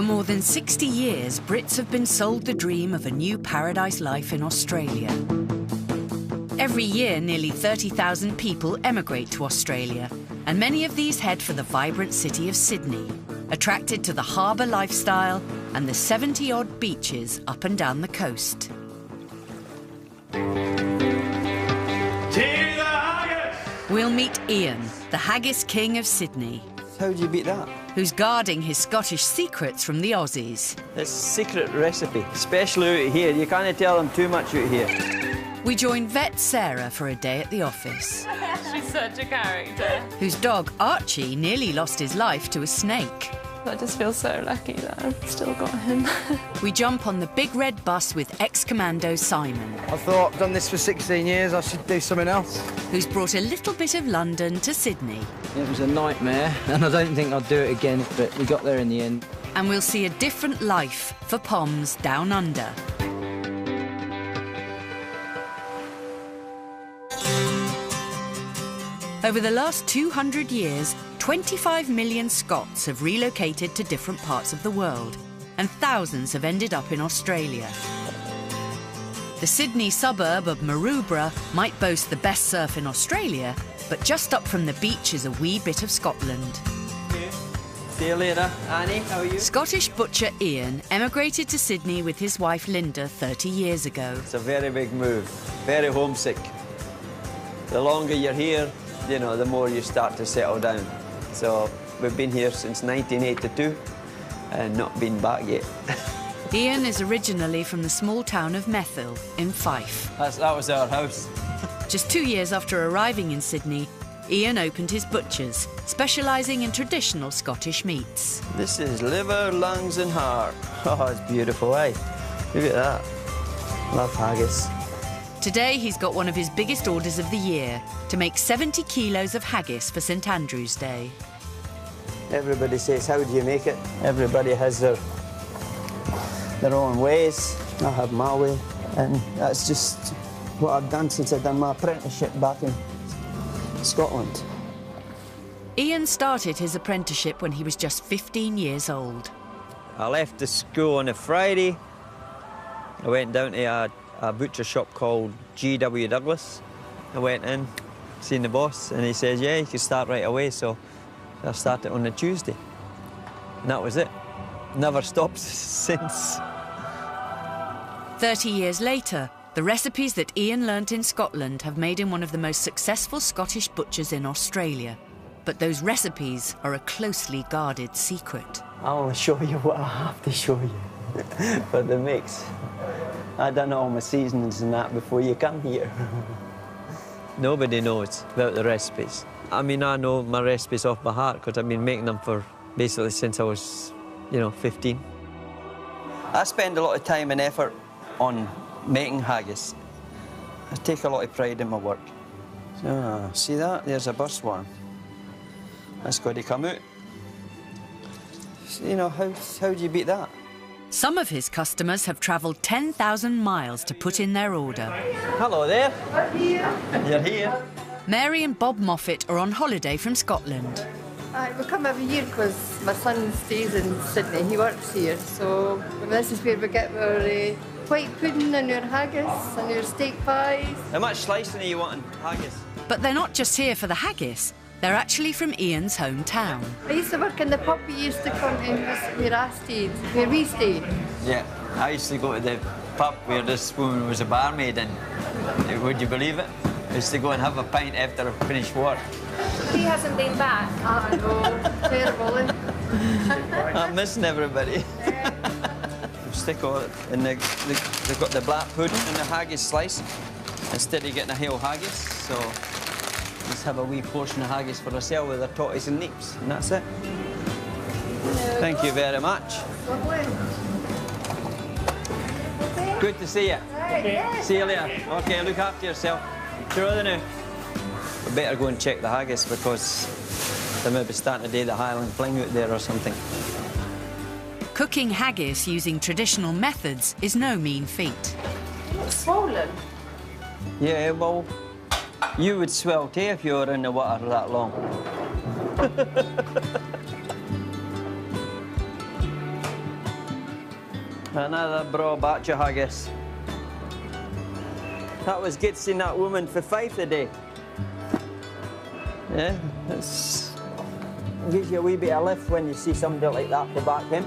For more than 60 years, Brits have been sold the dream of a new paradise life in Australia. Every year, nearly 30,000 people emigrate to Australia, and many of these head for the vibrant city of Sydney, attracted to the harbour lifestyle and the 70-odd beaches up and down the coast. We'll meet Ian, the haggis king of Sydney. How do you beat that? Who's guarding his Scottish secrets from the Aussies. It's a secret recipe, especially out here. You can't tell them too much out here. We join vet Sarah for a day at the office. She's such a character. Whose dog Archie nearly lost his life to a snake. I just feel so lucky that I've still got him. We jump on the big red bus with ex-commando Simon. I thought, I've done this for 16 years, I should do something else. Who's brought a little bit of London to Sydney. It was a nightmare, and I don't think I'd do it again, but we got there in the end. And we'll see a different life for Poms down under. Over the last 200 years, 25 million Scots have relocated to different parts of the world, and thousands have ended up in Australia. The Sydney suburb of Maroubra might boast the best surf in Australia, but just up from the beach is a wee bit of Scotland. See you later. Annie, how are you? Scottish butcher Ian emigrated to Sydney with his wife Linda 30 years ago. It's a very big move, very homesick. The longer you're here, you know, the more you start to settle down. So we've been here since 1982 and not been back yet. Ian is originally from the small town of Methil in Fife. That was our house. Just 2 years after arriving in Sydney, Ian opened his butchers, specialising in traditional Scottish meats. This is liver, lungs and heart. Oh, it's beautiful, eh? Look at that. Love haggis. Today he's got one of his biggest orders of the year, to make 70 kilos of haggis for St Andrew's Day. Everybody says, how do you make it? Everybody has their own ways. I have my way, and that's just what I've done since I've done my apprenticeship back in Scotland. Ian started his apprenticeship when he was just 15 years old. I left the school on a Friday. I went down to a butcher shop called G.W. Douglas. I went in, seen the boss, and he says, yeah, you can start right away. So I started on a Tuesday. And that was it. Never stopped since. 30 years later, the recipes that Ian learnt in Scotland have made him one of the most successful Scottish butchers in Australia. But those recipes are a closely guarded secret. I'll show you what I have to show you for the mix. I done all my seasonings and that before you come here. Nobody knows about the recipes. I mean, I know my recipes off by heart because I've been making them for basically since I was, 15. I spend a lot of time and effort on making haggis. I take a lot of pride in my work. So, see that? There's a burst one. That's got to come out. So, how do you beat that? Some of his customers have travelled 10,000 miles to put in their order. Hello there. I'm here. You're here. Mary and Bob Moffat are on holiday from Scotland. We come every year because my son stays in Sydney. He works here, so this is where we get our white pudding and our haggis and our steak pies. How much slicing are you wanting, haggis? But they're not just here for the haggis. They're actually from Ian's hometown. I used to work in the pub we used to come to where I stayed, where we stayed. Yeah, I used to go to the pub where this woman was a barmaid, and would you believe it? I used to go and have a pint after I finished work. He hasn't been back. I know, terrible, isn't it? I'm missing everybody. Stick all it, and they've got the black pudding and the haggis slice instead of getting a whole haggis. So just have a wee portion of haggis for ourselves with our totties and neeps, and that's it. Thank you very much. Good to see you. See you later. Okay, look after yourself. Sure they know. We better go and check the haggis because they may be starting to do the Highland fling out there or something. Cooking haggis using traditional methods is no mean feat. It's swollen. Yeah, well, you would swell too if you were in the water that long. Another bra batch of haggis. That was good seeing that woman for 5 today. Yeah, it gives you a wee bit of lift when you see somebody like that to back him.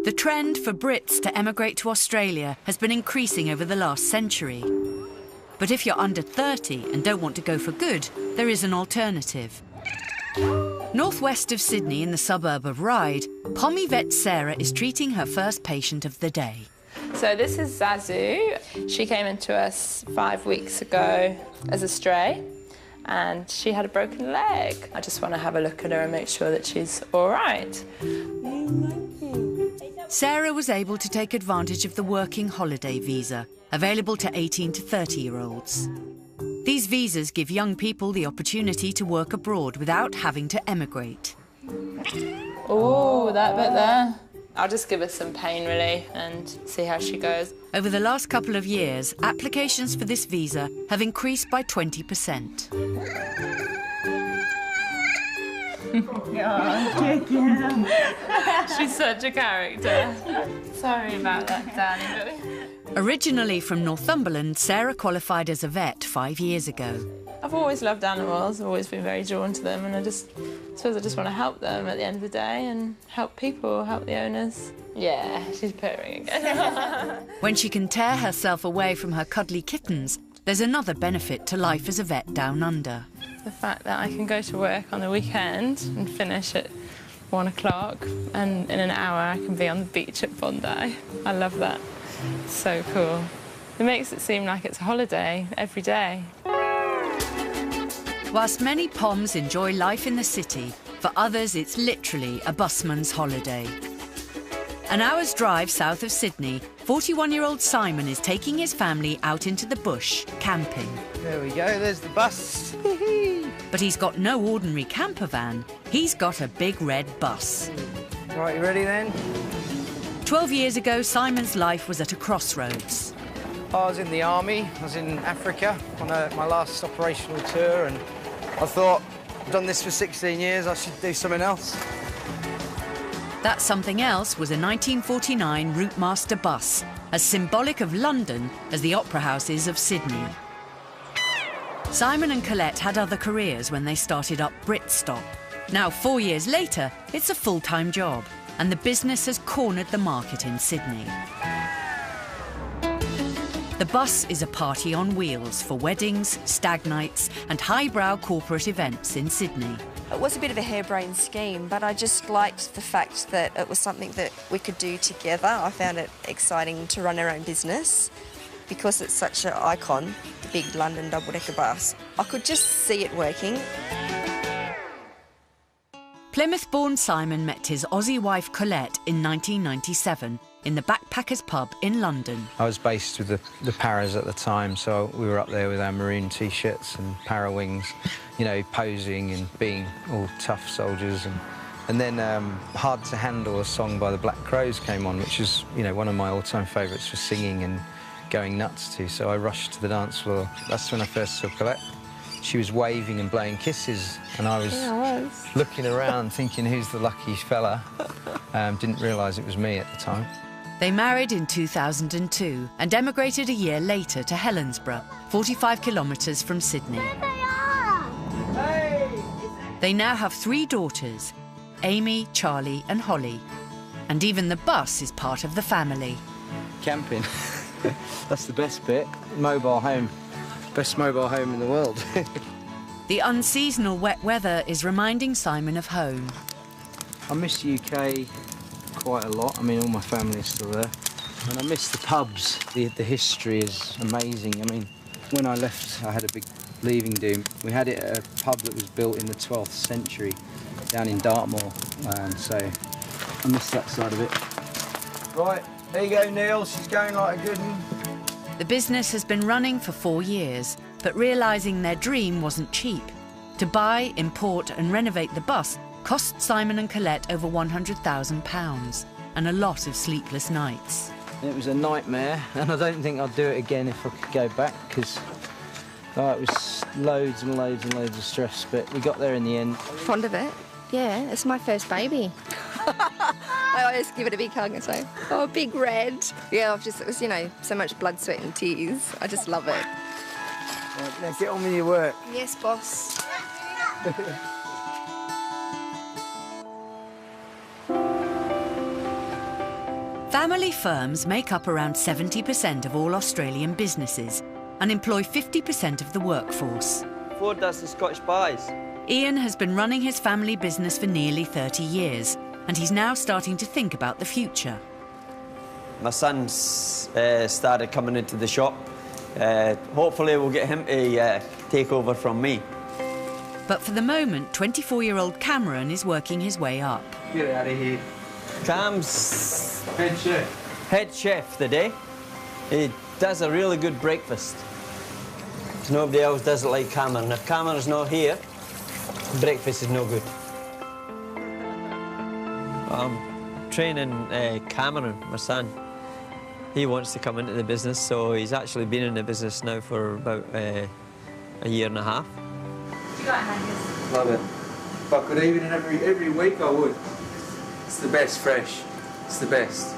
The trend for Brits to emigrate to Australia has been increasing over the last century. But if you're under 30 and don't want to go for good, there is an alternative. Northwest of Sydney in the suburb of Ryde, Pommy vet Sarah is treating her first patient of the day. So this is Zazu. She came into us 5 weeks ago as a stray and she had a broken leg. I just want to have a look at her and make sure that she's all right. Sarah was able to take advantage of the working holiday visa, available to 18 to 30-year-olds. These visas give young people the opportunity to work abroad without having to emigrate. Oh, that bit there. I'll just give her some pain relief and see how she goes. Over the last couple of years, applications for this visa have increased by 20%. She's such a character. Sorry about that, darling. Originally from Northumberland, Sarah qualified as a vet 5 years ago. I've always loved animals, I've always been very drawn to them, and I suppose I just want to help them at the end of the day and help people, help the owners. Yeah, she's purring again. When she can tear herself away from her cuddly kittens, there's another benefit to life as a vet down under. The fact that I can go to work on the weekend and finish at 1 o'clock, and in an hour I can be on the beach at Bondi. I love that. It's so cool. It makes it seem like it's a holiday every day. Whilst many Poms enjoy life in the city, for others it's literally a busman's holiday. An hour's drive south of Sydney, 41-year-old Simon is taking his family out into the bush, camping. There we go, there's the bus. But he's got no ordinary camper van, he's got a big red bus. Right, you ready then? 12 years ago, Simon's life was at a crossroads. I was in the army, I was in Africa on my last operational tour, and I thought, I've done this for 16 years, I should do something else. That something else was a 1949 Routemaster bus, as symbolic of London as the opera houses of Sydney. Simon and Colette had other careers when they started up Britstop. Now, 4 years later, it's a full-time job, and the business has cornered the market in Sydney. The bus is a party on wheels for weddings, stag nights and highbrow corporate events in Sydney. It was a bit of a harebrained scheme, but I just liked the fact that it was something that we could do together. I found it exciting to run our own business because it's such an icon, the big London double-decker bus. I could just see it working. Plymouth-born Simon met his Aussie wife Colette in 1997 in the Backpackers pub in London. I was based with the Paras at the time, so we were up there with our maroon T-shirts and para wings, you know, posing and being all tough soldiers. And then Hard to Handle, a song by the Black Crows, came on, which is, you know, one of my all-time favourites for singing and going nuts to. So I rushed to the dance floor. That's when I first saw Colette. She was waving and blowing kisses, and I was looking around thinking, who's the lucky fella? Didn't realise it was me at the time. They married in 2002 and emigrated a year later to Helensburgh, 45 kilometres from Sydney. They now have 3 daughters, Amy, Charlie and Holly. And even the bus is part of the family. Camping. That's the best bit. Mobile home. Best mobile home in the world. The unseasonal wet weather is reminding Simon of home. I miss the UK quite a lot. I mean, all my family is still there. And I miss the pubs. The history is amazing. I mean, when I left, I had a big leaving do. We had it at a pub that was built in the 12th century down in Dartmoor. And so I miss that side of it. Right, there you go, Neil. She's going like a good one. The business has been running for 4 years, but realising their dream wasn't cheap. To buy, import and renovate the bus cost Simon and Colette over £100,000 and a lot of sleepless nights. It was a nightmare, and I don't think I'd do it again if I could go back, because Oh, it was loads and loads and loads of stress, but we got there in the end. Fond of it? Yeah, it's my first baby. I always give it a big hug and say, oh, big red. Yeah, it was, you know, so much blood, sweat and tears. I just love it. Right, now get on with your work. Yes, boss. Family firms make up around 70% of all Australian businesses and employ 50% of the workforce. Ford does the Scotch pies. Ian has been running his family business for nearly 30 years, and he's now starting to think about the future. My son's started coming into the shop. Hopefully we'll get him to take over from me. But for the moment, 24-year-old Cameron is working his way up. Get out of here. Cam's Head chef. head chef today. He does a really good breakfast. Nobody else does it like Cameron. If Cameron's not here, breakfast is no good. I'm training Cameron, my son. He wants to come into the business, so he's actually been in the business now for about a year and a half. Do you like haggis? Love it. If I could eat it every week, I would. It's the best, fresh. It's the best.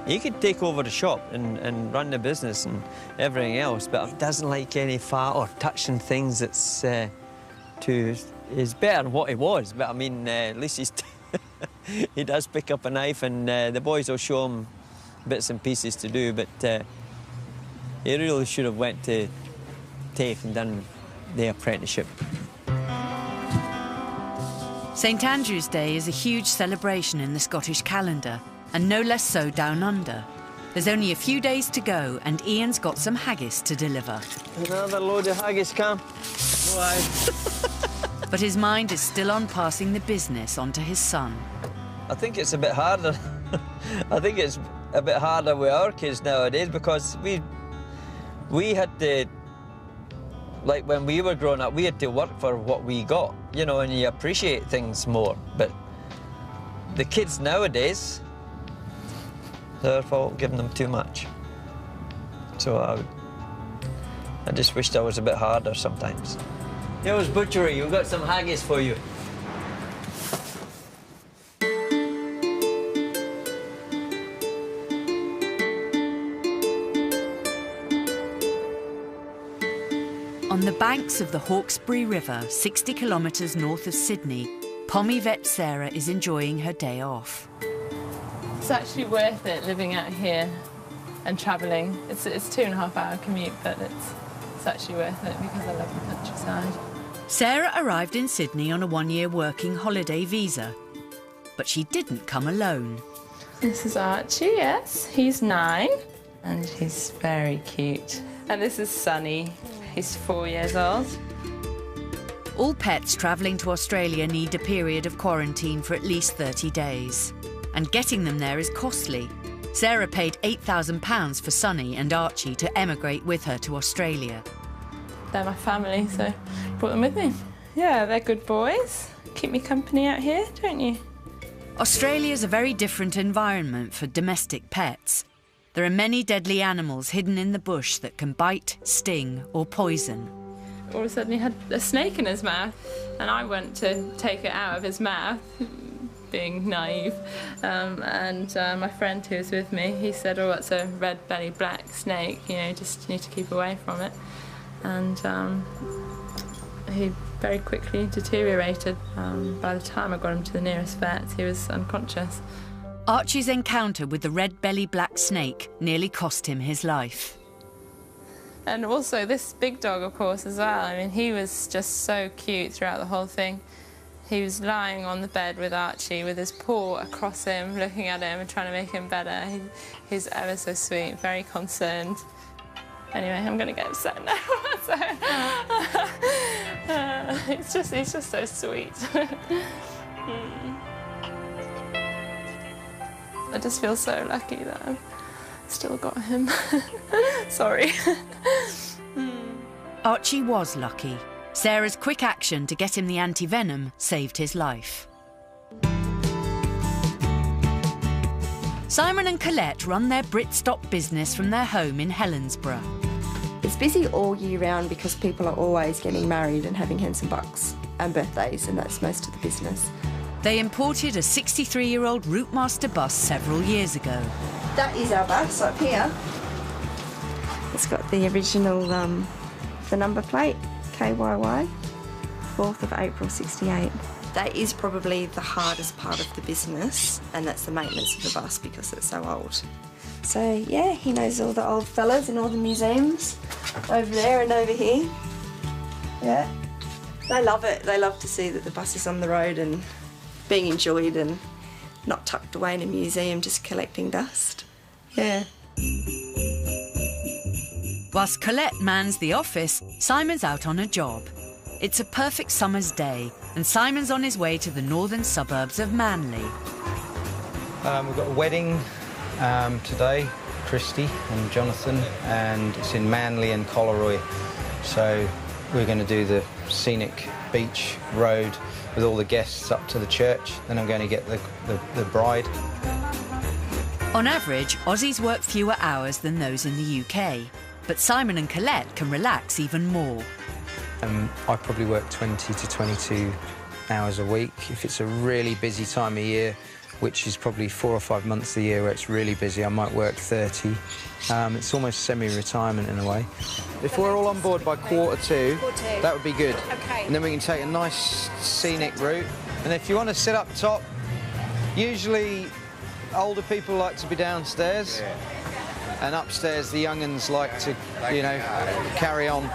He could take over the shop and run the business and everything else, but he doesn't like any fat or touching things that's he's better than what he was, but I mean, at least he's he does pick up a knife, and the boys will show him bits and pieces to do, but he really should have went to TAFE and done the apprenticeship. St Andrew's Day is a huge celebration in the Scottish calendar, and no less so down under. There's only a few days to go, and Ian's got some haggis to deliver. Another load of haggis, Cam. But his mind is still on passing the business on to his son. I think it's a bit harder. I think it's a bit harder with our kids nowadays, because we had to, like when we were growing up, we had to work for what we got, you know, and you appreciate things more. But the kids nowadays, their fault giving them too much. So I just wished I was a bit harder sometimes. Here's butchery, we've got some haggis for you. On the banks of the Hawkesbury River, 60 kilometres north of Sydney, Pommy vet Sarah is enjoying her day off. It's actually worth it living out here and travelling. It's a 2.5 hour commute, but it's actually worth it because I love the countryside. Sarah arrived in Sydney on a one-year working holiday visa, but she didn't come alone. This is Archie, yes. He's 9 and he's very cute. And this is Sonny. He's 4 years old. All pets travelling to Australia need a period of quarantine for at least 30 days. And getting them there is costly. Sarah paid £8,000 for Sonny and Archie to emigrate with her to Australia. They're my family, so I brought them with me. Yeah, they're good boys. Keep me company out here, don't you? Australia's a very different environment for domestic pets. There are many deadly animals hidden in the bush that can bite, sting or poison. All of a sudden he had a snake in his mouth, and I went to take it out of his mouth, being naive. My friend who was with me, he said, oh, it's a red belly black snake, you know, just need to keep away from it. And he very quickly deteriorated. By the time I got him to the nearest vet, he was unconscious. Archie's encounter with the red belly black snake nearly cost him his life. And also this big dog, of course, as well. I mean, he was just so cute throughout the whole thing. He was lying on the bed with Archie with his paw across him, looking at him and trying to make him better. He's ever so sweet, very concerned. Anyway, I'm going to get upset now. He's just so sweet. I just feel so lucky that I've still got him. Sorry. Archie was lucky. Sarah's quick action to get him the anti-venom saved his life. Simon and Colette run their Britstop business from their home in Helensburgh. It's busy all year round because people are always getting married and having hens and bucks and birthdays, and that's most of the business. They imported a 63-year-old Routemaster bus several years ago. That is our bus up here. It's got the original, the number plate, KYY, 4th of April 68. That is probably the hardest part of the business, and that's the maintenance of the bus because it's so old. So yeah, he knows all the old fellas in all the museums, over there and over here. Yeah. They love it. They love to see that the bus is on the road and being enjoyed and not tucked away in a museum just collecting dust. Yeah. Whilst Colette mans the office, Simon's out on a job. It's a perfect summer's day, and Simon's on his way to the northern suburbs of Manly. We've got a wedding today, Christy and Jonathan, and it's in Manly and Collaroy. So we're going to do the scenic beach road with all the guests up to the church. Then I'm going to get the bride. On average, Aussies work fewer hours than those in the UK, but Simon and Colette can relax even more. I probably work 20 to 22 hours a week. If it's a really busy time of year, which is probably 4 or 5 months a year where it's really busy, I might work 30. It's almost semi-retirement in a way. If we're all on board by quarter two, that would be good. Okay. And then we can take a nice scenic route. And if you want to sit up top, usually older people like to be downstairs. And upstairs, the young'uns like to, you know, carry on.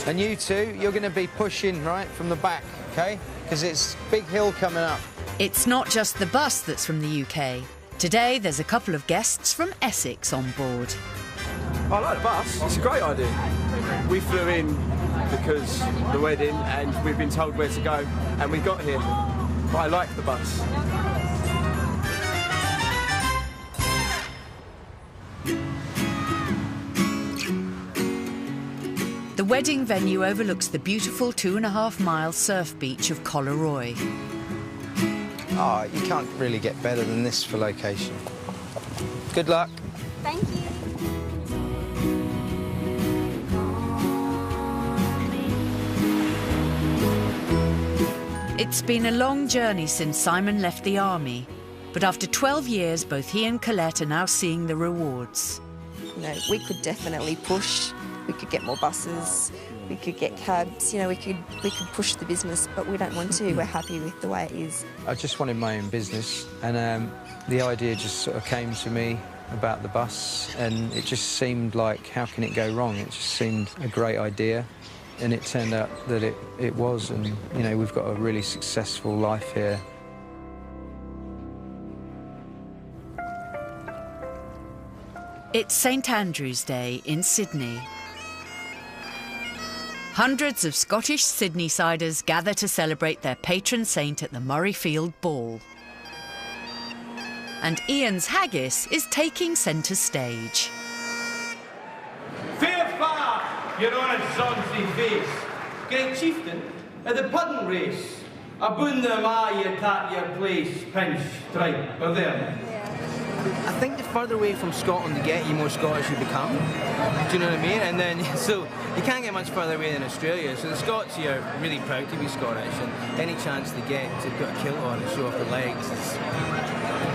And you two, you're going to be pushing, right, from the back, OK? Because it's big hill coming up. It's not just the bus that's from the UK. Today, there's a couple of guests from Essex on board. I like the bus. It's a great idea. We flew in because the wedding, and we've been told where to go, and we got here. But I like the bus. The wedding venue overlooks the beautiful 2.5-mile surf beach of Collaroy. Oh, you can't really get better than this for location. Good luck. Thank you. It's been a long journey since Simon left the army, but after 12 years, both he and Colette are now seeing the rewards. You know, we could definitely push. We could get more buses, we could get cabs, you know, we could push the business, but we don't want to. We're happy with the way it is. I just wanted my own business, and the idea just sort of came to me about the bus, and it just seemed like, how can it go wrong? It just seemed a great idea, and it turned out that it was, and, you know, we've got a really successful life here. It's St Andrew's Day in Sydney. Hundreds of Scottish Sydney-siders gather to celebrate their patron saint at the Murrayfield Ball. And Ian's haggis is taking centre stage. Fair far, your honour sonsy face. Great chieftain, at the pudding race. Aboon them you tap your place, pinch, stripe, or there. I think the further away from Scotland you get, the more Scottish you become. Do you know what I mean? And then, so you can't get much further away than Australia. So the Scots here are really proud to be Scottish, and any chance they get to put a kilt on and show off their legs,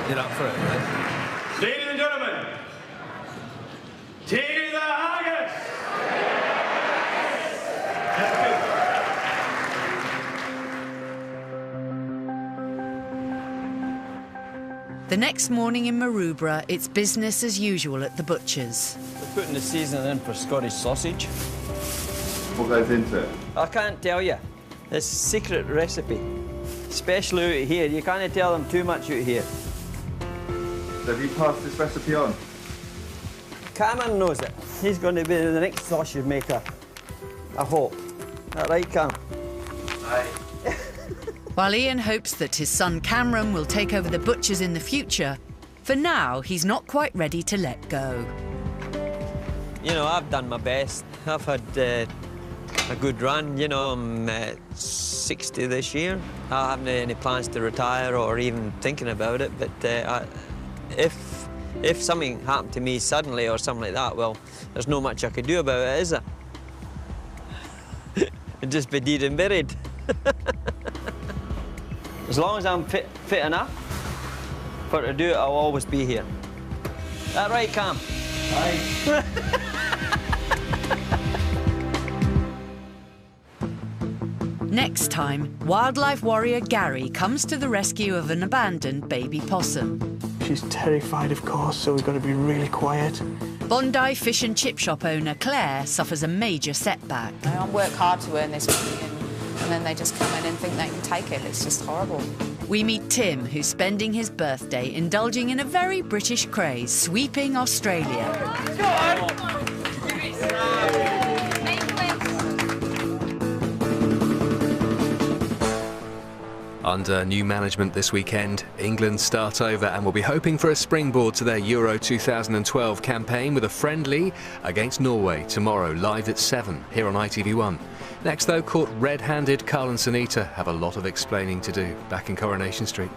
they're up for it, right? Ladies and gentlemen, take the haggis! The next morning in Maroubra, it's business as usual at the butcher's. We're putting the seasoning in for Scottish sausage. What goes into it? I can't tell you. It's a secret recipe. Especially out here. You can't tell them too much out here. So have you passed this recipe on? Cameron knows it. He's going to be the next sausage maker. I hope. Is that right, Cam? Aye. While Ian hopes that his son Cameron will take over the butcher's in the future, for now he's not quite ready to let go. You know, I've done my best. I've had a good run. You know, I'm 60 this year. I haven't any plans to retire or even thinking about it, but if If something happened to me suddenly or something like that, well, there's not much I could do about it, is there? I'd just be dead and buried. As long as I'm fit enough for to do it, I'll always be here. That right, Cam? Aye. Next time, wildlife warrior Gary comes to the rescue of an abandoned baby possum. She's terrified, of course, so we've got to be really quiet. Bondi fish and chip shop owner Claire suffers a major setback. I work hard to earn this money and then they just come in and think they can take it. It's just horrible. We meet Tim, who's spending his birthday indulging in a very British craze, sweeping Australia. Go on! Under new management this weekend, England start over and will be hoping for a springboard to their Euro 2012 campaign with a friendly against Norway tomorrow, live at 7 here on ITV1. Next though, caught red-handed, Carl and Sunita have a lot of explaining to do back in Coronation Street.